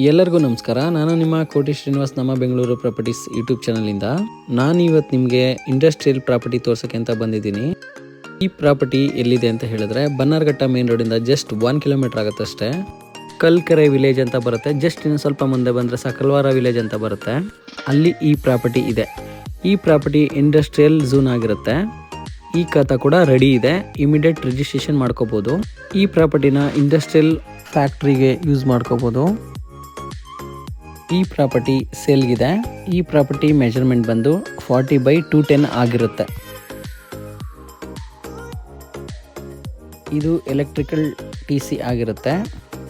ಎಲ್ಲರಿಗೂ ನಮಸ್ಕಾರ. ನಾನು ನಿಮ್ಮ ಕೋಟಿ ಶ್ರೀನಿವಾಸ್, ನಮ್ಮ ಬೆಂಗಳೂರು ಪ್ರಾಪರ್ಟೀಸ್ ಯೂಟ್ಯೂಬ್ ಚಾನಲಿಂದ ನಾನು ಇವತ್ತು ನಿಮಗೆ ಇಂಡಸ್ಟ್ರಿಯಲ್ ಪ್ರಾಪರ್ಟಿ ತೋರ್ಸೋಕ್ಕೆ ಅಂತ ಬಂದಿದ್ದೀನಿ. ಈ ಪ್ರಾಪರ್ಟಿ ಎಲ್ಲಿದೆ ಅಂತ ಹೇಳಿದ್ರೆ ಬನ್ನರ್ಘಟ್ಟ ಮೇನ್ ರೋಡಿಂದ ಜಸ್ಟ್ 1 ಕಿಲೋಮೀಟರ್ ಆಗುತ್ತಷ್ಟೇ. ಕಲ್ಕೆರೆ ವಿಲೇಜ್ ಅಂತ ಬರುತ್ತೆ. ಜಸ್ಟ್ ಇನ್ನು ಸ್ವಲ್ಪ ಮುಂದೆ ಬಂದರೆ ಸಕಲ್ವಾರ ವಿಲೇಜ್ ಅಂತ ಬರುತ್ತೆ. ಅಲ್ಲಿ ಈ ಪ್ರಾಪರ್ಟಿ ಇದೆ. ಈ ಪ್ರಾಪರ್ಟಿ ಇಂಡಸ್ಟ್ರಿಯಲ್ ಝೋನ್ ಆಗಿರುತ್ತೆ. ಈ ಖಾತಾ ಕೂಡ ರೆಡಿ ಇದೆ. ಇಮಿಡಿಯೇಟ್ ರಿಜಿಸ್ಟ್ರೇಷನ್ ಮಾಡ್ಕೋಬೋದು. ಈ ಪ್ರಾಪರ್ಟಿನ ಇಂಡಸ್ಟ್ರಿಯಲ್ ಫ್ಯಾಕ್ಟ್ರಿಗೆ ಯೂಸ್ ಮಾಡ್ಕೋಬೋದು. ಈ ಪ್ರಾಪರ್ಟಿ ಸೇಲ್ಗಿದೆ. ಈ ಪ್ರಾಪರ್ಟಿ ಮೆಜರ್ಮೆಂಟ್ ಬಂದು 40/210 ಆಗಿರುತ್ತೆ. ಇದು ಎಲೆಕ್ಟ್ರಿಕಲ್ TC ಆಗಿರುತ್ತೆ.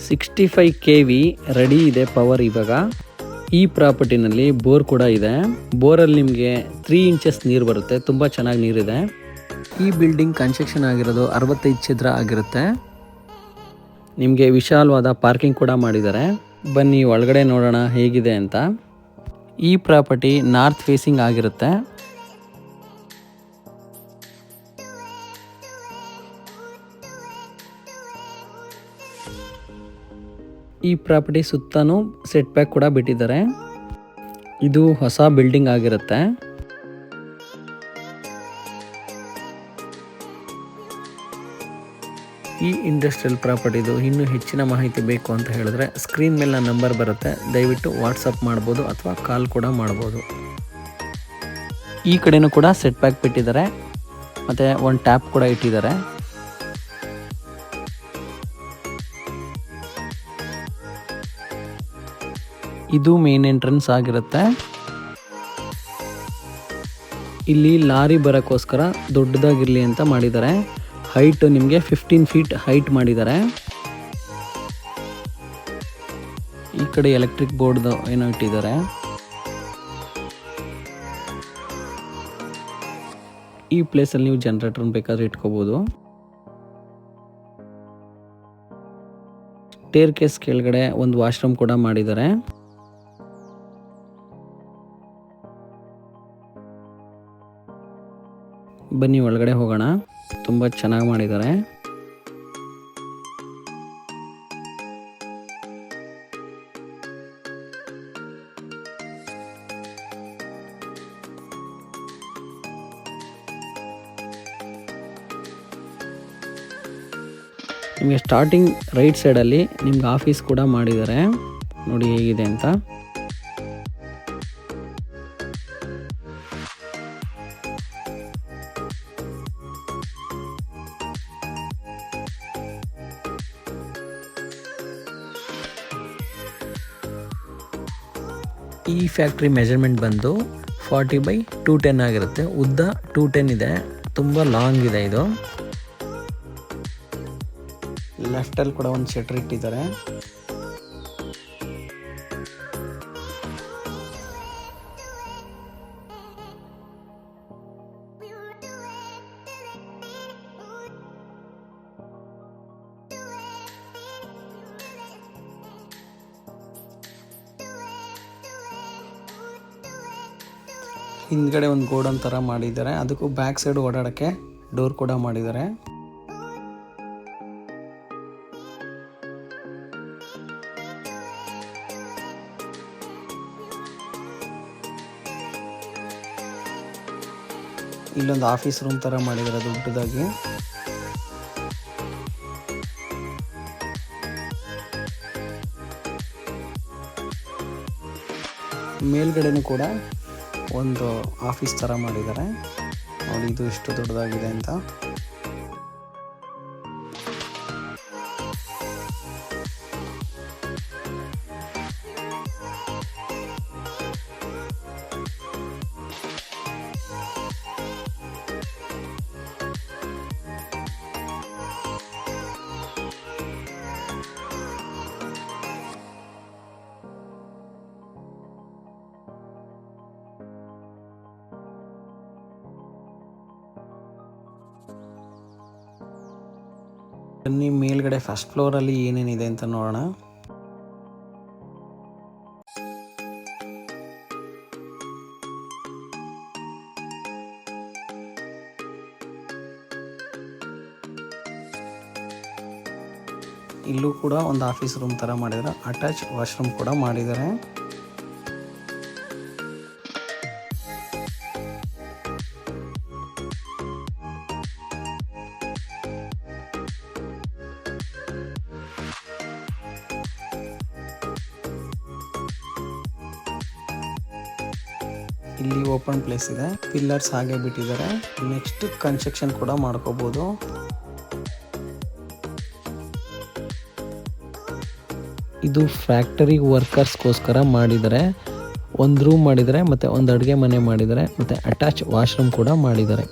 65 kV ರೆಡಿ ಇದೆ ಪವರ್. ಇವಾಗ ಈ ಪ್ರಾಪರ್ಟಿನಲ್ಲಿ ಬೋರ್ ಕೂಡ ಇದೆ. ಬೋರಲ್ಲಿ ನಿಮಗೆ 3 ಇಂಚಸ್ ನೀರು ಬರುತ್ತೆ. ತುಂಬ ಚೆನ್ನಾಗಿ ನೀರಿದೆ. ಈ ಬಿಲ್ಡಿಂಗ್ ಕನ್ಸ್ಟ್ರಕ್ಷನ್ ಆಗಿರೋದು 65 ಚದರ ಆಗಿರುತ್ತೆ. ನಿಮಗೆ ವಿಶಾಲವಾದ ಪಾರ್ಕಿಂಗ್ ಕೂಡ ಮಾಡಿದ್ದಾರೆ. ಬನ್ನಿ ಒಳಗಡೆ ನೋಡೋಣ ಹೇಗಿದೆ ಅಂತ. ಈ ಪ್ರಾಪರ್ಟಿ ನಾರ್ತ್ ಫೇಸಿಂಗ್ ಆಗಿರುತ್ತೆ. ಈ ಪ್ರಾಪರ್ಟಿ ಸುತ್ತಲೂ ಸೆಟ್ ಬ್ಯಾಕ್ ಕೂಡ ಬಿಟ್ಟಿದ್ದಾರೆ. ಇದು ಹೊಸ ಬಿಲ್ಡಿಂಗ್ ಆಗಿರುತ್ತೆ. ಈ ಇಂಡಸ್ಟ್ರಿಯಲ್ ಪ್ರಾಪರ್ಟಿದು ಇನ್ನೂ ಹೆಚ್ಚಿನ ಮಾಹಿತಿ ಬೇಕು ಅಂತ ಹೇಳಿದ್ರೆ ಸ್ಕ್ರೀನ್ ಮೇಲೆ ನಂಬರ್ ಬರುತ್ತೆ. ದಯವಿಟ್ಟು ವಾಟ್ಸಪ್ ಮಾಡ್ಬೋದು ಅಥವಾ ಕಾಲ್ ಕೂಡ ಮಾಡ್ಬೋದು. ಈ ಕಡೆನೂ ಕೂಡ ಸೆಟ್ ಬ್ಯಾಕ್ ಬಿಟ್ಟಿದ್ದಾರೆ ಮತ್ತು ಒಂದು ಟ್ಯಾಪ್ ಕೂಡ ಇಟ್ಟಿದ್ದಾರೆ. ಇದು ಮೇನ್ ಎಂಟ್ರೆನ್ಸ್ ಆಗಿರುತ್ತೆ. ಇಲ್ಲಿ ಲಾರಿ ಬರೋಕ್ಕೋಸ್ಕರ ದೊಡ್ಡದಾಗಿರಲಿ ಅಂತ ಮಾಡಿದ್ದಾರೆ. ಹೈಟ್ ನಿಮಗೆ 15 ಫೀಟ್ ಹೈಟ್ ಮಾಡಿದ್ದಾರೆ. ಈ ಕಡೆ ಎಲೆಕ್ಟ್ರಿಕ್ ಬೋರ್ಡ್ ಏನೋ ಇಟ್ಟಿದ್ದಾರೆ. ಈ ಪ್ಲೇಸಲ್ಲಿ ನೀವು ಜನರೇಟರ್ ಬೇಕಾದ್ರೆ ಇಟ್ಕೋಬಹುದು. ಸ್ಟೇರ್ ಕೇಸ್ ಕೆಳಗಡೆ ಒಂದು ವಾಶ್ರೂಮ್ ಕೂಡ ಮಾಡಿದ್ದಾರೆ. ಬನ್ನಿ ಒಳಗಡೆ ಹೋಗೋಣ. ತುಂಬ ಚೆನ್ನಾಗಿ ಮಾಡಿದ್ದಾರೆ. ನಿಮಗೆ ಸ್ಟಾರ್ಟಿಂಗ್ ರೈಟ್ ಸೈಡಲ್ಲಿ ನಿಮ್ಗೆ ಆಫೀಸ್ ಕೂಡ ಮಾಡಿದ್ದಾರೆ. ನೋಡಿ ಹೇಗಿದೆ ಅಂತ. ಈ ಫ್ಯಾಕ್ಟ್ರಿ ಮೆಜರ್ಮೆಂಟ್ ಬಂದು 40/210 ಆಗಿರುತ್ತೆ. ಉದ್ದ 210 ಇದೆ. ತುಂಬ ಲಾಂಗ್ ಇದೆ ಇದು. ಲೆಫ್ಟಲ್ಲಿ ಕೂಡ ಒಂದು ಶಟರ್ ಇಟ್ಟಿದ್ದಾರೆ. ಹಿಂದ್ಗಡೆ ಒಂದು ಗೋಡನ್ ಥರ ಮಾಡಿದ್ದಾರೆ. ಅದಕ್ಕೂ ಬ್ಯಾಕ್ ಸೈಡ್ ಓಡಾಡೋಕ್ಕೆ ಡೋರ್ ಕೂಡ ಮಾಡಿದ್ದಾರೆ. ಇಲ್ಲೊಂದು ಆಫೀಸ್ ರೂಮ್ ಥರ ಮಾಡಿದ್ದಾರೆ ದೊಡ್ಡದಾಗಿ. ಮೇಲ್ಗಡೆನೂ ಕೂಡ ಒಂದು ಆಫೀಸ್ ಥರ ಮಾಡಿದ್ದಾರೆ. ನೋಡಿ ಇದು ಎಷ್ಟು ದೊಡ್ಡದಾಗಿದೆ ಅಂತ. ಬನ್ನಿ ಮೇಲ್ಗಡೆ ಫಸ್ಟ್ ಫ್ಲೋರಲ್ಲಿ ಏನೇನಿದೆ ಅಂತ ನೋಡೋಣ. ಇಲ್ಲೂ ಕೂಡ ಒಂದು ಆಫೀಸ್ ರೂಮ್ ಥರ ಮಾಡಿದ್ದಾರೆ, ಅಟ್ಯಾಚ್ ವಾಶ್ರೂಮ್ ಕೂಡ ಮಾಡಿದ್ದಾರೆ. ಇಲ್ಲಿ ಓಪನ್ ಪ್ಲೇಸ್ ಇದೆ, ಪಿಲ್ಲರ್ಸ್ ಹಾಗೆ ಬಿಟ್ಟಿದ್ದಾರೆ. ನೆಕ್ಸ್ಟ್ ಕನ್ಸ್ಟ್ರಕ್ಷನ್ ಕೂಡ ಮಾಡ್ಕೋಬಹುದು. ಇದು ಫ್ಯಾಕ್ಟರಿ ವರ್ಕರ್ಸ್ಗೋಸ್ಕರ ಮಾಡಿದ್ದಾರೆ. ಒಂದು ರೂಮ್ ಮಾಡಿದ್ದಾರೆ, ಮತ್ತೆ ಒಂದು ಅಡುಗೆ ಮನೆ ಮಾಡಿದ್ದಾರೆ, ಮತ್ತೆ ಅಟ್ಯಾಚ್ ವಾಶ್ರೂಮ್ ಕೂಡ ಮಾಡಿದ್ದಾರೆ.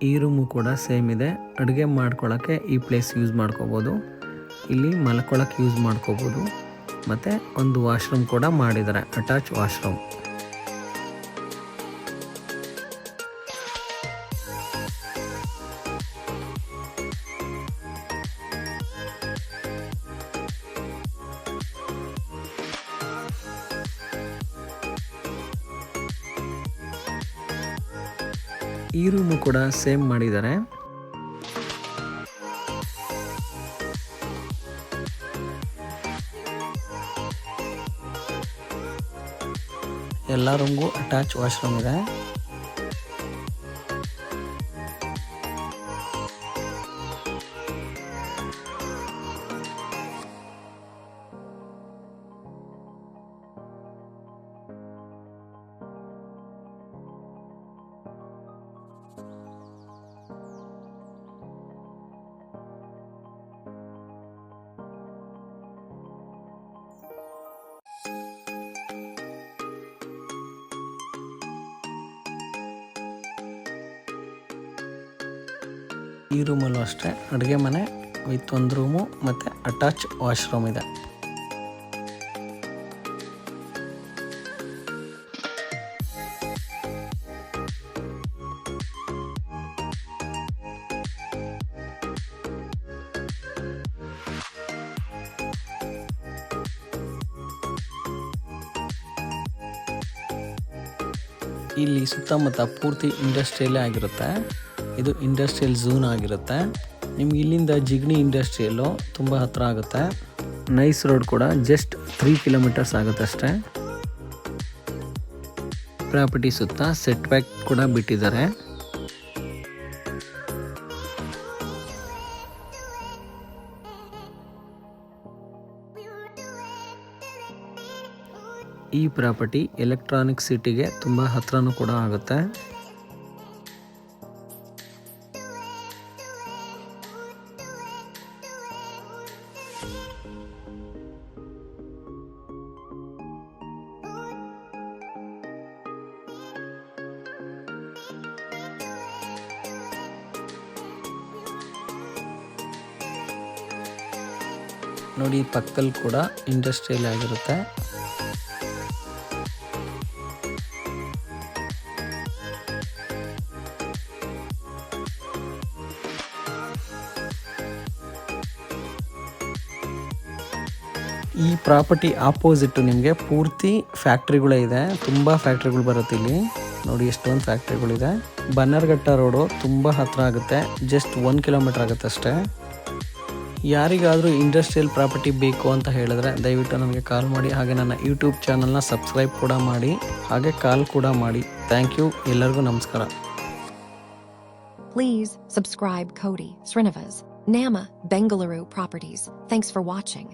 ಈ ರೂಮು ಕೂಡ ಸೇಮ್ ಇದೆ. ಅಡುಗೆ ಮಾಡ್ಕೊಳ್ಳೋಕ್ಕೆ ಈ ಪ್ಲೇಸ್ ಯೂಸ್ ಮಾಡ್ಕೋಬೋದು, ಇಲ್ಲಿ ಮಲ್ಕೊಳ್ಳೋಕೆ ಯೂಸ್ ಮಾಡ್ಕೋಬೋದು, ಮತ್ತು ಒಂದು ವಾಶ್ರೂಮ್ ಕೂಡ ಮಾಡಿದ್ದಾರೆ, ಅಟ್ಯಾಚ್ ವಾಶ್ರೂಮ್. ಈ ರೂಮು ಕೂಡ ಸೇಮ್ ಮಾಡಿದ್ದಾರೆ. ಎಲ್ಲ ರೂಮ್ಗೂ ಅಟ್ಯಾಚ್ ವಾಶ್ರೂಮ್ ಇದೆ. ಈ ರೂಮಲ್ಲೂ ಅಷ್ಟೇ ಅಡುಗೆ ಮನೆ ವಿತ್ ಒಂದು ರೂಮು ಮತ್ತು ಅಟ್ಯಾಚ್ ವಾಶ್ರೂಮ್ ಇದೆ. ಇಲ್ಲಿ ಸುತ್ತಮುತ್ತ ಪೂರ್ತಿ ಇಂಡಸ್ಟ್ರಿಯಲ್ಲೇ ಆಗಿರುತ್ತೆ. ಇದು ಇಂಡಸ್ಟ್ರಿಯಲ್ ಝೋನ್ ಆಗಿರುತ್ತೆ. ನಿಮ್ಗೆ ಇಲ್ಲಿಂದ ಜಿಗಣಿ ಇಂಡಸ್ಟ್ರಿಯಲ್ಲು ತುಂಬ ಹತ್ತಿರ ಆಗುತ್ತೆ. ನೈಸ್ ರೋಡ್ ಕೂಡ ಜಸ್ಟ್ 3 ಕಿಲೋಮೀಟರ್ಸ್ ಆಗುತ್ತೆ ಅಷ್ಟೇ. ಪ್ರಾಪರ್ಟಿ ಸುತ್ತ ಸೆಟ್ ಬ್ಯಾಕ್ ಕೂಡ ಬಿಟ್ಟಿದ್ದಾರೆ. ಈ ಪ್ರಾಪರ್ಟಿ ಎಲೆಕ್ಟ್ರಾನಿಕ್ ಸಿಟಿಗೆ ತುಂಬ ಹತ್ರನೂ ಕೂಡ ಆಗುತ್ತೆ. ನೋಡಿ ಪಕ್ಕದಲ್ಲಿ ಕೂಡ ಇಂಡಸ್ಟ್ರಿಯಲ್ ಆಗಿರುತ್ತೆ. ಈ ಪ್ರಾಪರ್ಟಿ ಆಪೋಸಿಟ್ ನಿಮಗೆ ಪೂರ್ತಿ ಫ್ಯಾಕ್ಟ್ರಿಗಳೇ ಇದೆ. ತುಂಬ ಫ್ಯಾಕ್ಟ್ರಿಗಳು ಬರುತ್ತೆ ಇಲ್ಲಿ. ನೋಡಿ ಎಷ್ಟೊಂದು ಫ್ಯಾಕ್ಟ್ರಿಗಳಿದೆ. ಬನ್ನರ್ಘಟ್ಟ ರೋಡು ತುಂಬ ಹತ್ತಿರ ಆಗುತ್ತೆ, ಜಸ್ಟ್ 1 ಕಿಲೋಮೀಟರ್ ಆಗುತ್ತೆ ಅಷ್ಟೇ. ಯಾರಿಗಾದರೂ ಇಂಡಸ್ಟ್ರಿಯಲ್ ಪ್ರಾಪರ್ಟಿ ಬೇಕು ಅಂತ ಹೇಳಿದ್ರೆ ದಯವಿಟ್ಟು ನನಗೆ ಕಾಲ್ ಮಾಡಿ. ಹಾಗೆ ನನ್ನ ಯೂಟ್ಯೂಬ್ ಚಾನಲ್ನ ಸಬ್ಸ್ಕ್ರೈಬ್ ಕೂಡ ಮಾಡಿ, ಹಾಗೆ ಕಾಲ್ ಕೂಡ ಮಾಡಿ. Thank you. ಎಲ್ಲರಿಗೂ ನಮಸ್ಕಾರ. Please subscribe Koti Srinivas, Nama, Bengaluru Properties. Thanks for watching.